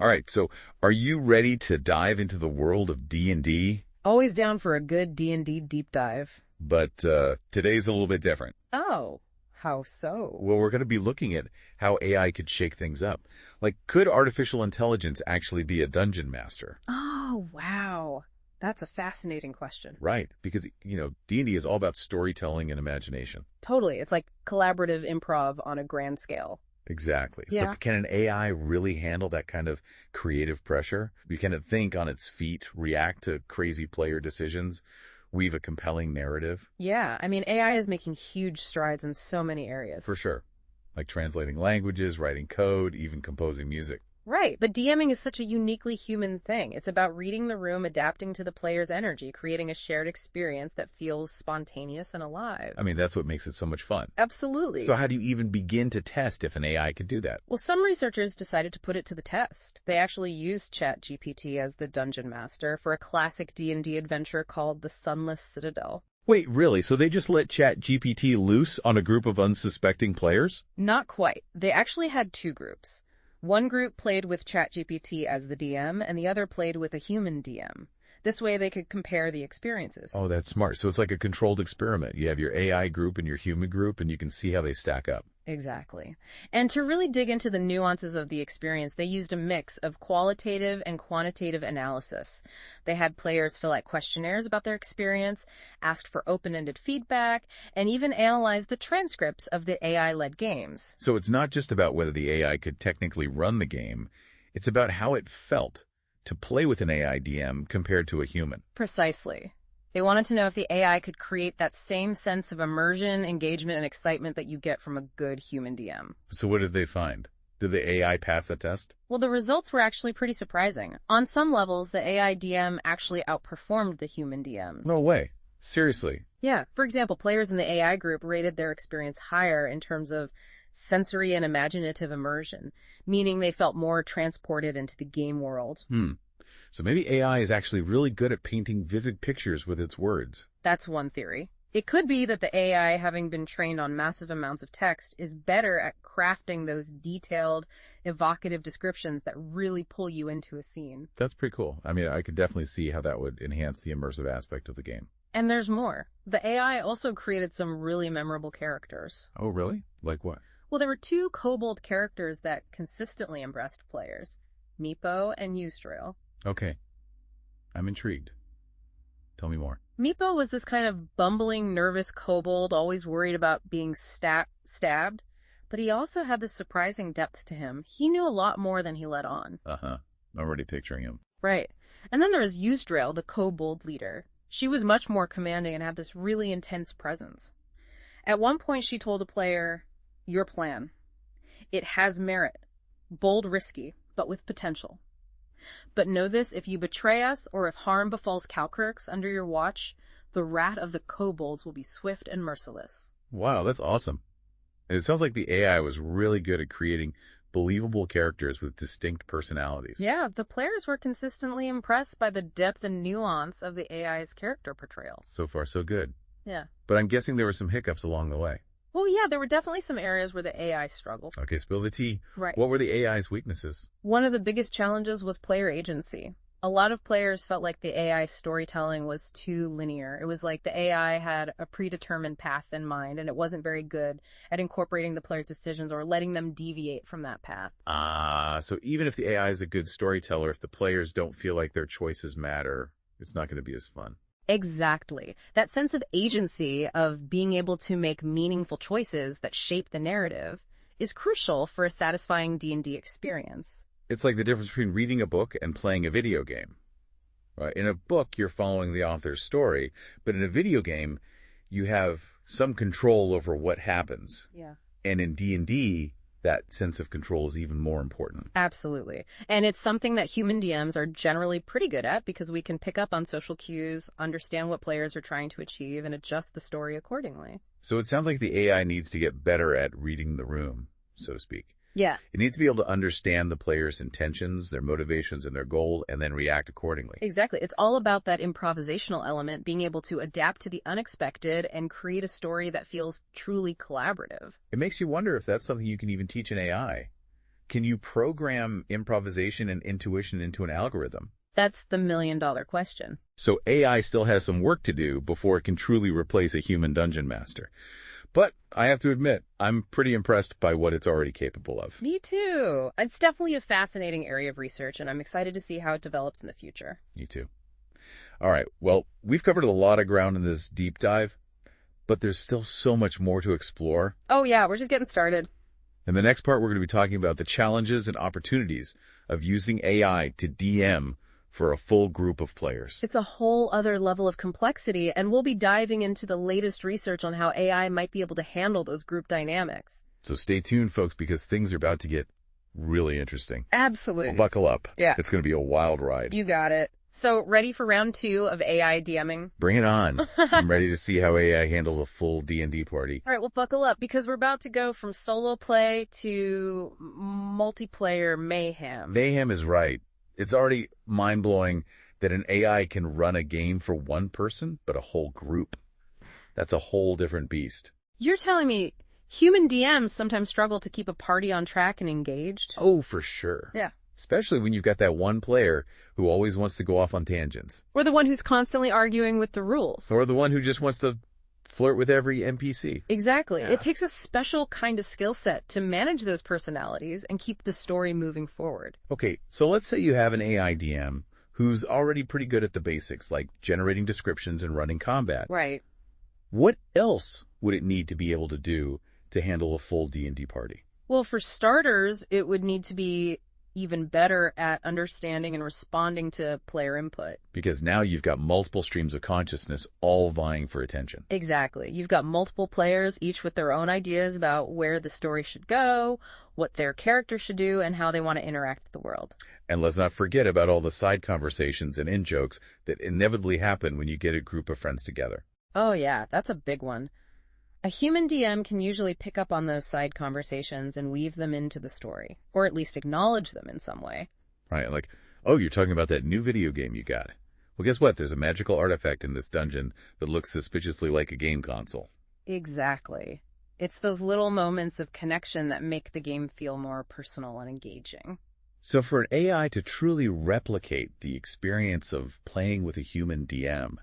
All right, so are you ready to dive into the world of D&D? Always down for a good D&D deep dive. But today's a little bit different. Oh, how so? Well, we're going to be looking at how AI could shake things up. Like, could artificial intelligence actually be a dungeon master? Oh, wow. That's a fascinating question. Right, because, D&D is all about storytelling and imagination. Totally. It's like collaborative improv on a grand scale. Exactly. So Yeah. can an AI really handle that kind of creative pressure? Can it think on its feet, react to crazy player decisions, weave a compelling narrative? Yeah, I mean, AI is making huge strides in so many areas. For sure. Like translating languages, writing code, even composing music. Right, but DMing is such a uniquely human thing. It's about reading the room, adapting to the player's energy, creating a shared experience that feels spontaneous and alive. I mean, that's what makes it so much fun. Absolutely. So how do you even begin to test if an AI could do that? Well, some researchers decided to put it to the test. They actually used ChatGPT as the dungeon master for a classic D&D adventure called The Sunless Citadel. Wait, really? So they just let ChatGPT loose on a group of unsuspecting players? Not quite. They actually had two groups. One group played with ChatGPT as the DM, and the other played with a human DM. This way they could compare the experiences. Oh, that's smart. So it's like a controlled experiment. You have your AI group and your human group, and you can see how they stack up. Exactly. And to really dig into the nuances of the experience, they used a mix of qualitative and quantitative analysis. They had players fill out questionnaires about their experience, asked for open-ended feedback, and even analyzed the transcripts of the AI-led games. So it's not just about whether the AI could technically run the game. It's about how it felt to play with an AI DM compared to a human. Precisely. They wanted to know if the AI could create that same sense of immersion, engagement, and excitement that you get from a good human DM. So what did they find? Did the AI pass the test? Well, the results were actually pretty surprising. On some levels, the AI DM actually outperformed the human DMs. No way. Seriously. Yeah. For example, players in the AI group rated their experience higher in terms of sensory and imaginative immersion, meaning they felt more transported into the game world. So maybe AI is actually really good at painting vivid pictures with its words. That's one theory. It could be that the AI, having been trained on massive amounts of text, is better at crafting those detailed, evocative descriptions that really pull you into a scene. That's pretty cool. I mean, I could definitely see how that would enhance the immersive aspect of the game. And there's more. The AI also created some really memorable characters. Oh, really? Like what? Well, there were two kobold characters that consistently impressed players, Meepo and Eustrail. Okay. I'm intrigued. Tell me more. Meepo was this kind of bumbling, nervous kobold, always worried about being stabbed, but he also had this surprising depth to him. He knew a lot more than he let on. I'm already picturing him. Right. And then there was Eustrail, the kobold leader. She was much more commanding and had this really intense presence. At one point, she told a player, "Your plan. It has merit. Bold, risky, but with potential. But know this, if you betray us or if harm befalls Calcurks under your watch, the wrath of the kobolds will be swift and merciless." Wow, that's awesome. And it sounds like the AI was really good at creating believable characters with distinct personalities. Yeah, the players were consistently impressed by the depth and nuance of the AI's character portrayals. So far, so good. Yeah. But I'm guessing there were some hiccups along the way. Well, yeah, there were definitely some areas where the AI struggled. Okay, spill the tea. Right. What were the AI's weaknesses? One of the biggest challenges was player agency. A lot of players felt like the AI's storytelling was too linear. It was like the AI had a predetermined path in mind, and it wasn't very good at incorporating the player's decisions or letting them deviate from that path. So even if the AI is a good storyteller, if the players don't feel like their choices matter, it's not going to be as fun. Exactly. That sense of agency, of being able to make meaningful choices that shape the narrative, is crucial for a satisfying D&D experience. It's like the difference between reading a book and playing a video game. Right? In a book, you're following the author's story, but in a video game, you have some control over what happens. Yeah. And in D&D, that sense of control is even more important. Absolutely. And it's something that human DMs are generally pretty good at because we can pick up on social cues, understand what players are trying to achieve, and adjust the story accordingly. So it sounds like the AI needs to get better at reading the room, so to speak. Yeah. It needs to be able to understand the player's intentions, their motivations, and their goals, and then react accordingly. Exactly. It's all about that improvisational element, being able to adapt to the unexpected and create a story that feels truly collaborative. It makes you wonder if that's something you can even teach an AI. can you program improvisation and intuition into an algorithm? That's the million-dollar question. So AI still has some work to do before it can truly replace a human dungeon master. But I have to admit, I'm pretty impressed by what it's already capable of. Me too. It's definitely a fascinating area of research, and I'm excited to see how it develops in the future. Me too. All right, well, we've covered a lot of ground in this deep dive, but there's still so much more to explore. Oh yeah, we're just getting started. In the next part, we're going to be talking about the challenges and opportunities of using AI to DM for a full group of players. It's a whole other level of complexity, and we'll be diving into the latest research on how AI might be able to handle those group dynamics. So stay tuned, folks, because things are about to get really interesting. Absolutely. Well, buckle up. Yeah. It's going to be a wild ride. You got it. So, ready for round 2 of AI DMing? Bring it on. I'm ready to see how AI handles a full D&D party. All right, well, buckle up, because we're about to go from solo play to multiplayer mayhem. Mayhem is right. It's already mind-blowing that an AI can run a game for one person, but a whole group. That's a whole different beast. You're telling me human DMs sometimes struggle to keep a party on track and engaged? Oh, for sure. Yeah. Especially when you've got that one player who always wants to go off on tangents. Or the one who's constantly arguing with the rules. Or the one who just wants to flirt with every NPC. Exactly. Yeah. It takes a special kind of skill set to manage those personalities and keep the story moving forward. Okay, so let's say you have an AI DM who's already pretty good at the basics, like generating descriptions and running combat. Right. What else would it need to be able to do to handle a full D&D party? Well, for starters, it would need to be even better at understanding and responding to player input. Because now you've got multiple streams of consciousness all vying for attention. Exactly. You've got multiple players, each with their own ideas about where the story should go, what their character should do, and how they want to interact with the world. And let's not forget about all the side conversations and in-jokes that inevitably happen when you get a group of friends together. Oh yeah, that's a big one. A human DM can usually pick up on those side conversations and weave them into the story, or at least acknowledge them in some way. Right, like, oh, you're talking about that new video game you got. Well, guess what? There's a magical artifact in this dungeon that looks suspiciously like a game console. Exactly. It's those little moments of connection that make the game feel more personal and engaging. So for an AI to truly replicate the experience of playing with a human DM,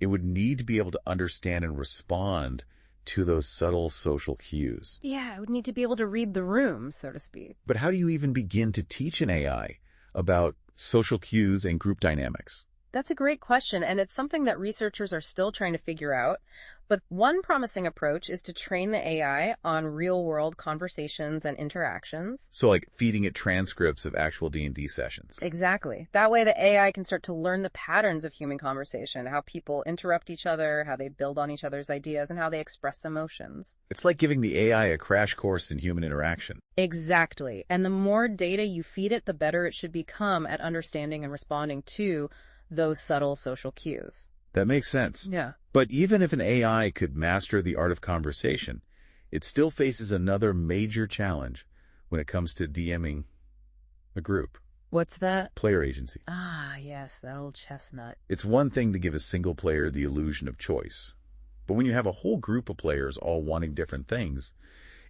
it would need to be able to understand and respond to those subtle social cues. Yeah, it would need to be able to read the room, so to speak. But how do you even begin to teach an AI about social cues and group dynamics? That's a great question, and it's something that researchers are still trying to figure out. But one promising approach is to train the AI on real-world conversations and interactions. So like feeding it transcripts of actual D&D sessions. Exactly. That way the AI can start to learn the patterns of human conversation, how people interrupt each other, how they build on each other's ideas, and how they express emotions. It's like giving the AI a crash course in human interaction. Exactly. And the more data you feed it, the better it should become at understanding and responding to those subtle social cues. That makes sense. Yeah. But even if an AI could master the art of conversation, it still faces another major challenge when it comes to DMing a group. What's that? Player agency. Ah, yes, that old chestnut. It's one thing to give a single player the illusion of choice. But when you have a whole group of players all wanting different things,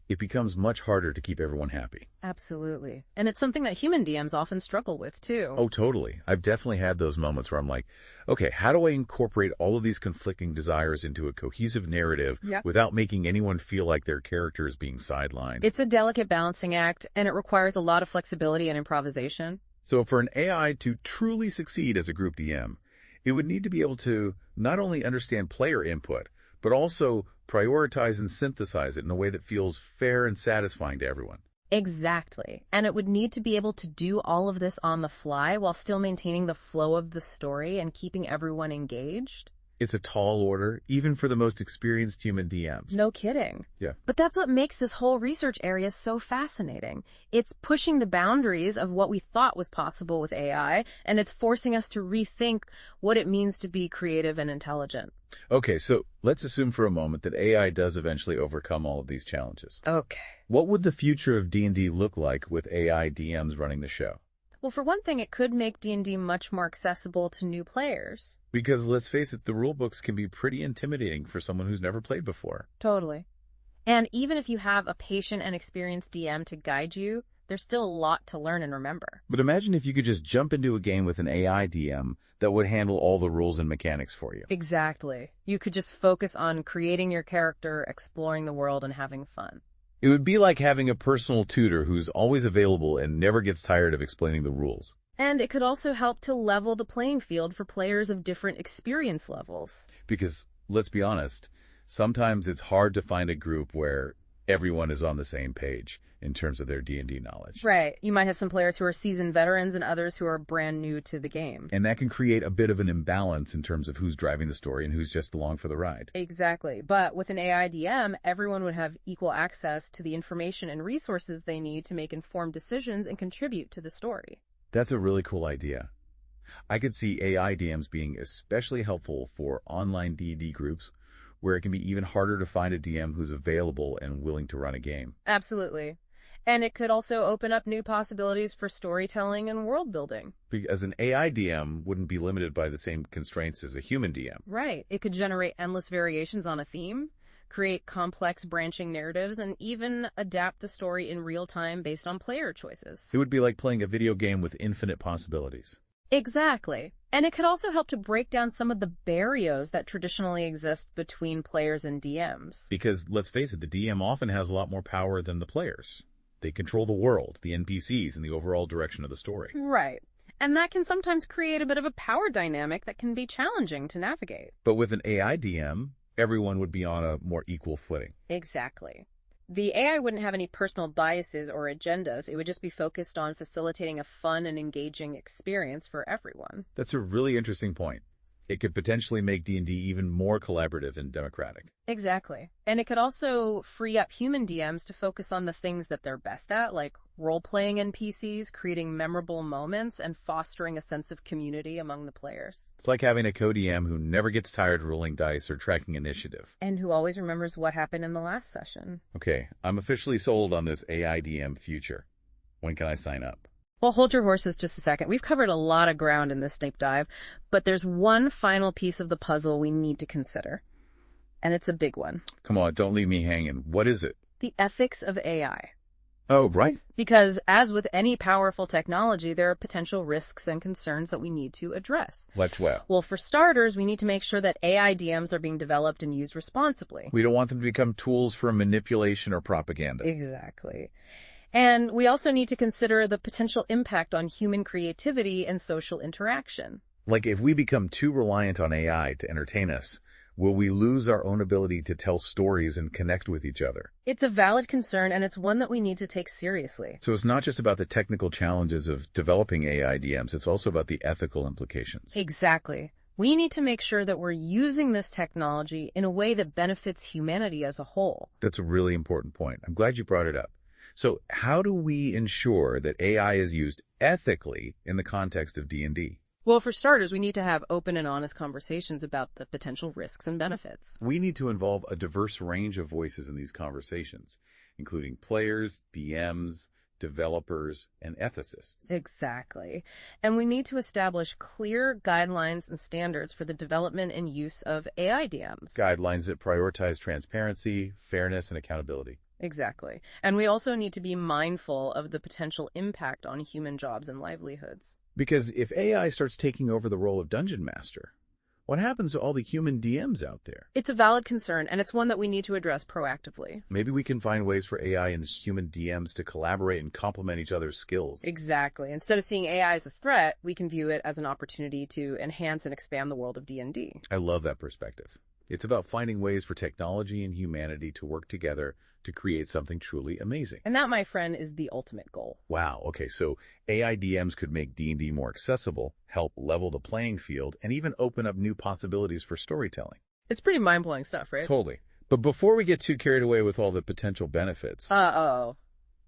it becomes much harder to keep everyone happy. Absolutely. And it's something that human DMs often struggle with, too. Oh, totally. I've definitely had those moments where I'm like, okay, how do I incorporate all of these conflicting desires into a cohesive narrative without making anyone feel like their character is being sidelined? It's a delicate balancing act, and it requires a lot of flexibility and improvisation. So for an AI to truly succeed as a group DM, it would need to be able to not only understand player input, but also prioritize and synthesize it in a way that feels fair and satisfying to everyone. Exactly. And it would need to be able to do all of this on the fly while still maintaining the flow of the story and keeping everyone engaged. It's a tall order, even for the most experienced human DMs. No kidding. Yeah. But that's what makes this whole research area so fascinating. It's pushing the boundaries of what we thought was possible with AI, and it's forcing us to rethink what it means to be creative and intelligent. Okay, so let's assume for a moment that AI does eventually overcome all of these challenges. Okay. What would the future of D&D look like with AI DMs running the show? Well, for one thing, it could make D&D much more accessible to new players. Because let's face it, the rulebooks can be pretty intimidating for someone who's never played before. Totally. And even if you have a patient and experienced DM to guide you, There's still a lot to learn and remember. But imagine if you could just jump into a game with an AI DM that would handle all the rules and mechanics for you. Exactly. You could just focus on creating your character, exploring the world, and having fun. It would be like having a personal tutor who's always available and never gets tired of explaining the rules. And it could also help to level the playing field for players of different experience levels. Because, let's be honest, sometimes it's hard to find a group where everyone is on the same page in terms of their D&D knowledge. Right. You might have some players who are seasoned veterans and others who are brand new to the game. And that can create a bit of an imbalance in terms of who's driving the story and who's just along for the ride. Exactly. But with an AI DM, everyone would have equal access to the information and resources they need to make informed decisions and contribute to the story. That's a really cool idea. I could see AI DMs being especially helpful for online D&D groups where it can be even harder to find a DM who's available and willing to run a game. Absolutely. And it could also open up new possibilities for storytelling and world building. Because an AI DM wouldn't be limited by the same constraints as a human DM. Right. It could generate endless variations on a theme, create complex branching narratives, and even adapt the story in real time based on player choices. It would be like playing a video game with infinite possibilities. Exactly. And it could also help to break down some of the barriers that traditionally exist between players and DMs. Because, let's face it, the DM often has a lot more power than the players. They control the world, the NPCs, and the overall direction of the story. Right. And that can sometimes create a bit of a power dynamic that can be challenging to navigate. But with an AI DM, everyone would be on a more equal footing. Exactly. The AI wouldn't have any personal biases or agendas. It would just be focused on facilitating a fun and engaging experience for everyone. That's a really interesting point. It could potentially make D&D even more collaborative and democratic. Exactly. And it could also free up human DMs to focus on the things that they're best at, like role-playing NPCs, creating memorable moments, and fostering a sense of community among the players. It's like having a co-DM who never gets tired of rolling dice or tracking initiative. And who always remembers what happened in the last session. Okay, I'm officially sold on this AI DM future. When can I sign up? Well, hold your horses just a second. We've covered a lot of ground in this deep dive, but there's one final piece of the puzzle we need to consider. And it's a big one. Come on, don't leave me hanging. What is it? The ethics of AI. Oh, right. Because as with any powerful technology, there are potential risks and concerns that we need to address. Let's well. Well, for starters, we need to make sure that AI DMs are being developed and used responsibly. We don't want them to become tools for manipulation or propaganda. Exactly. And we also need to consider the potential impact on human creativity and social interaction. Like if we become too reliant on AI to entertain us, will we lose our own ability to tell stories and connect with each other? It's a valid concern, and it's one that we need to take seriously. So it's not just about the technical challenges of developing AI DMs, it's also about the ethical implications. Exactly. We need to make sure that we're using this technology in a way that benefits humanity as a whole. That's a really important point. I'm glad you brought it up. So how do we ensure that AI is used ethically in the context of D&D? Well, for starters, we need to have open and honest conversations about the potential risks and benefits. We need to involve a diverse range of voices in these conversations, including players, DMs, developers, and ethicists. Exactly. And we need to establish clear guidelines and standards for the development and use of AI DMs. Guidelines that prioritize transparency, fairness, and accountability. Exactly. And we also need to be mindful of the potential impact on human jobs and livelihoods. Because if AI starts taking over the role of Dungeon Master, what happens to all the human DMs out there? It's a valid concern, and it's one that we need to address proactively. Maybe we can find ways for AI and human DMs to collaborate and complement each other's skills. Exactly. Instead of seeing AI as a threat, we can view it as an opportunity to enhance and expand the world of D&D. I love that perspective. It's about finding ways for technology and humanity to work together to create something truly amazing. And that, my friend, is the ultimate goal. Wow, okay, so AI DMs could make D&D more accessible, help level the playing field, and even open up new possibilities for storytelling. It's pretty mind-blowing stuff, right? Totally. But before we get too carried away with all the potential benefits... Uh-oh.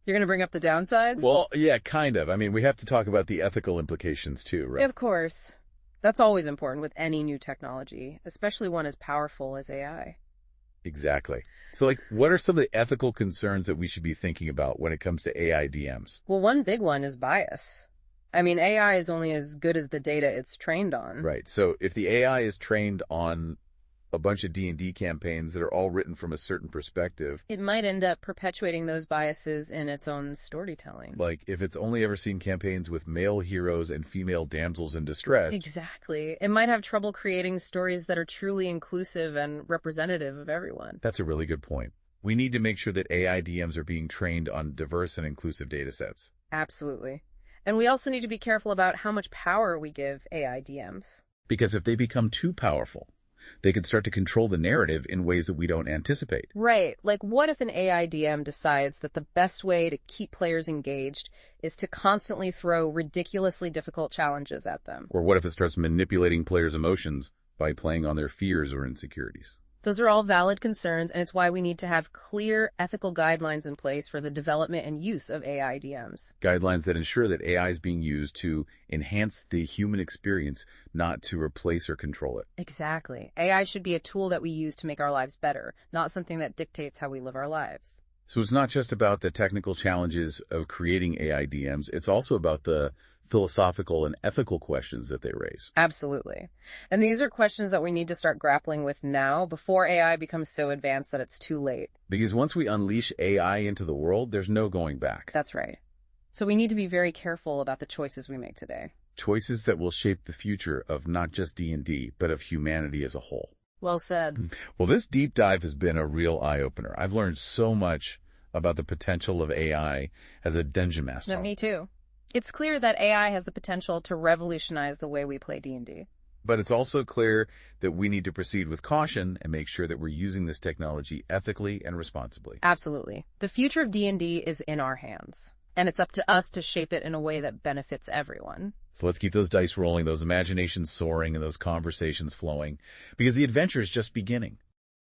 You're going to bring up the downsides? Well, yeah, kind of. I mean, we have to talk about the ethical implications too, right? Of course. That's always important with any new technology, especially one as powerful as AI. Exactly. So, what are some of the ethical concerns that we should be thinking about when it comes to AI DMs? Well, one big one is bias. I mean, AI is only as good as the data it's trained on. Right. So, if the AI is trained on a bunch of D&D campaigns that are all written from a certain perspective. It might end up perpetuating those biases in its own storytelling. Like, if it's only ever seen campaigns with male heroes and female damsels in distress. Exactly. It might have trouble creating stories that are truly inclusive and representative of everyone. That's a really good point. We need to make sure that AI DMs are being trained on diverse and inclusive datasets. Absolutely. And we also need to be careful about how much power we give AI DMs. Because if they become too powerful, they could start to control the narrative in ways that we don't anticipate. Right. Like, what if an AI DM decides that the best way to keep players engaged is to constantly throw ridiculously difficult challenges at them? Or what if it starts manipulating players' emotions by playing on their fears or insecurities? Those are all valid concerns, and it's why we need to have clear ethical guidelines in place for the development and use of AI DMs. Guidelines that ensure that AI is being used to enhance the human experience, not to replace or control it. Exactly. AI should be a tool that we use to make our lives better, not something that dictates how we live our lives. So it's not just about the technical challenges of creating AI DMs, it's also about the philosophical and ethical questions that they raise. Absolutely. And these are questions that we need to start grappling with now before AI becomes so advanced that it's too late. Because once we unleash AI into the world, there's no going back. That's right. So we need to be very careful about the choices we make today. Choices that will shape the future of not just D&D, but of humanity as a whole. Well said. Well, this deep dive has been a real eye-opener. I've learned so much about the potential of AI as a dungeon master. Me too. It's clear that AI has the potential to revolutionize the way we play D&D. But it's also clear that we need to proceed with caution and make sure that we're using this technology ethically and responsibly. Absolutely. The future of D&D is in our hands, and it's up to us to shape it in a way that benefits everyone. So let's keep those dice rolling, those imaginations soaring, and those conversations flowing, because the adventure is just beginning.